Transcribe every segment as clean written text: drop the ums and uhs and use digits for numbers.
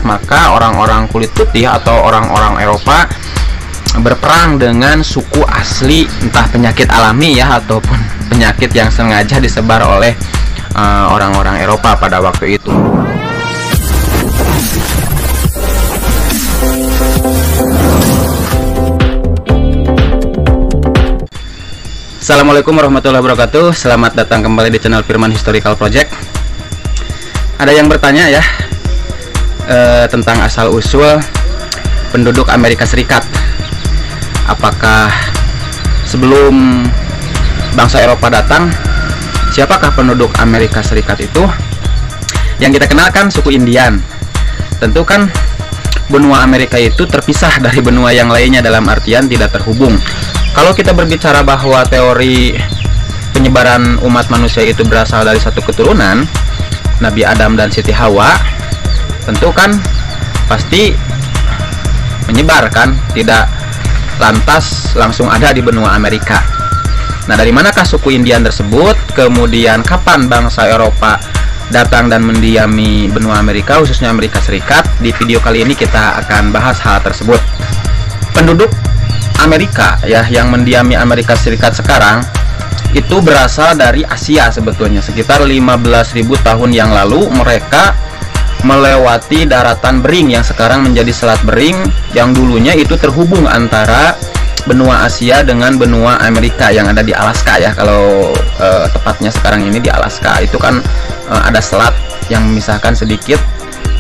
maka orang-orang kulit putih atau orang-orang Eropa berperang dengan suku asli, entah penyakit alami ya ataupun penyakit yang sengaja disebar oleh orang-orang Eropa pada waktu itu. Assalamualaikum warahmatullahi wabarakatuh. Selamat datang kembali di channel Firman Historical Project. Ada yang bertanya ya tentang asal usul penduduk Amerika Serikat. Apakah sebelum bangsa Eropa datang, siapakah penduduk Amerika Serikat itu? Yang kita kenalkan suku Indian. Tentu kan benua Amerika itu terpisah dari benua yang lainnya, dalam artian tidak terhubung. Kalau kita berbicara bahwa teori penyebaran umat manusia itu berasal dari satu keturunan, Nabi Adam dan Siti Hawa, tentu kan pasti menyebarkan, tidak lantas langsung ada di benua Amerika. Nah, dari manakah suku Indian tersebut? Kemudian kapan bangsa Eropa datang dan mendiami benua Amerika, khususnya Amerika Serikat? Di video kali ini kita akan bahas hal tersebut. Penduduk Amerika ya yang mendiami Amerika Serikat sekarang itu berasal dari Asia sebetulnya. Sekitar 15.000 tahun yang lalu mereka melewati daratan Bering yang sekarang menjadi Selat Bering, yang dulunya itu terhubung antara benua Asia dengan benua Amerika yang ada di Alaska ya. Kalau tepatnya sekarang ini di Alaska itu kan ada selat yang memisahkan sedikit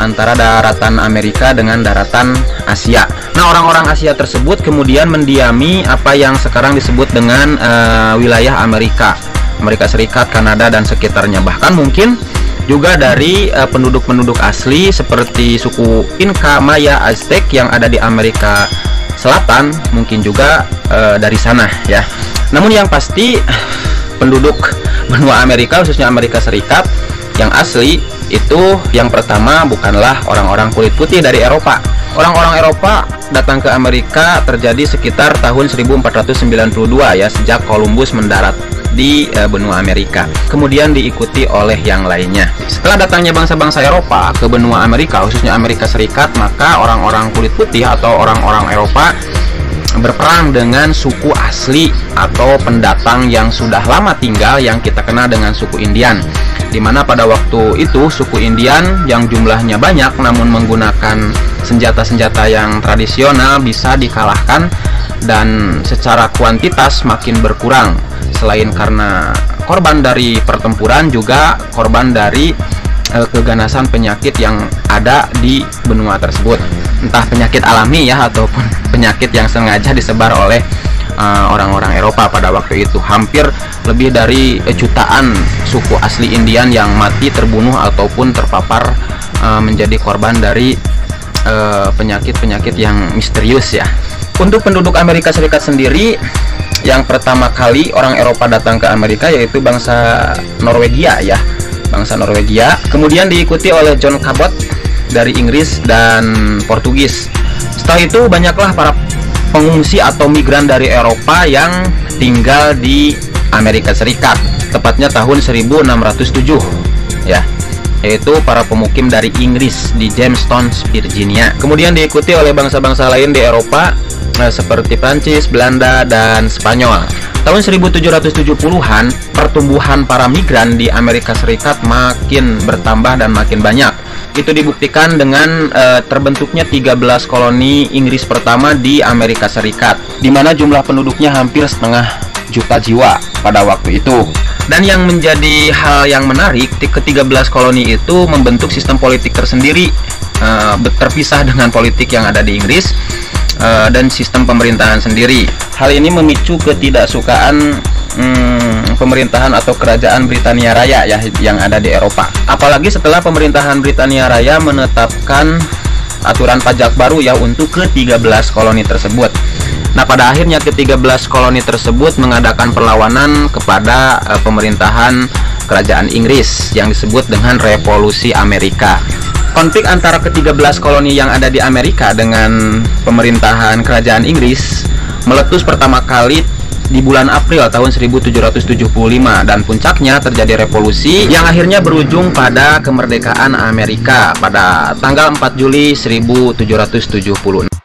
antara daratan Amerika dengan daratan Asia. Nah, orang-orang Asia tersebut kemudian mendiami apa yang sekarang disebut dengan wilayah Amerika Serikat, Kanada dan sekitarnya. Bahkan mungkin juga dari penduduk-penduduk asli seperti suku Inca, Maya, Aztec yang ada di Amerika Selatan, mungkin juga dari sana ya. Namun yang pasti penduduk benua Amerika, khususnya Amerika Serikat yang asli itu yang pertama bukanlah orang-orang kulit putih dari Eropa. Orang-orang Eropa datang ke Amerika terjadi sekitar tahun 1492 ya, sejak Columbus mendarat di benua Amerika. Kemudian diikuti oleh yang lainnya. Setelah datangnya bangsa-bangsa Eropa ke benua Amerika, khususnya Amerika Serikat, maka orang-orang kulit putih atau orang-orang Eropa berperang dengan suku asli atau pendatang yang sudah lama tinggal, yang kita kenal dengan suku Indian. Dimana pada waktu itu suku Indian yang jumlahnya banyak namun menggunakan senjata-senjata yang tradisional bisa dikalahkan, dan secara kuantitas makin berkurang. Selain karena korban dari pertempuran, juga korban dari keganasan penyakit yang ada di benua tersebut, entah penyakit alami ya ataupun penyakit yang sengaja disebar oleh orang-orang Eropa pada waktu itu. Hampir lebih dari jutaan suku asli Indian yang mati, terbunuh ataupun terpapar menjadi korban dari penyakit-penyakit yang misterius ya. Untuk penduduk Amerika Serikat sendiri, yang pertama kali orang Eropa datang ke Amerika yaitu bangsa Norwegia ya, bangsa Norwegia. Kemudian diikuti oleh John Cabot dari Inggris dan Portugis. Setelah itu banyaklah para pengungsi atau migran dari Eropa yang tinggal di Amerika Serikat, tepatnya tahun 1607 ya, yaitu para pemukim dari Inggris di Jamestown, Virginia. Kemudian diikuti oleh bangsa-bangsa lain di Eropa seperti Prancis, Belanda dan Spanyol. Tahun 1770-an pertumbuhan para migran di Amerika Serikat makin bertambah dan makin banyak. Itu dibuktikan dengan terbentuknya 13 koloni Inggris pertama di Amerika Serikat, di mana jumlah penduduknya hampir 500.000 jiwa pada waktu itu. Dan yang menjadi hal yang menarik, ke-13 koloni itu membentuk sistem politik tersendiri, terpisah dengan politik yang ada di Inggris, dan sistem pemerintahan sendiri. Hal ini memicu ketidaksukaan pemerintahan atau kerajaan Britania Raya ya yang ada di Eropa. Apalagi setelah pemerintahan Britania Raya menetapkan aturan pajak baru ya untuk ke-13 koloni tersebut. Nah, pada akhirnya ke-13 koloni tersebut mengadakan perlawanan kepada pemerintahan kerajaan Inggris yang disebut dengan Revolusi Amerika. Konflik antara ke-13 koloni yang ada di Amerika dengan pemerintahan kerajaan Inggris meletus pertama kali di bulan April tahun 1775 dan puncaknya terjadi revolusi yang akhirnya berujung pada kemerdekaan Amerika pada tanggal 4 Juli 1776.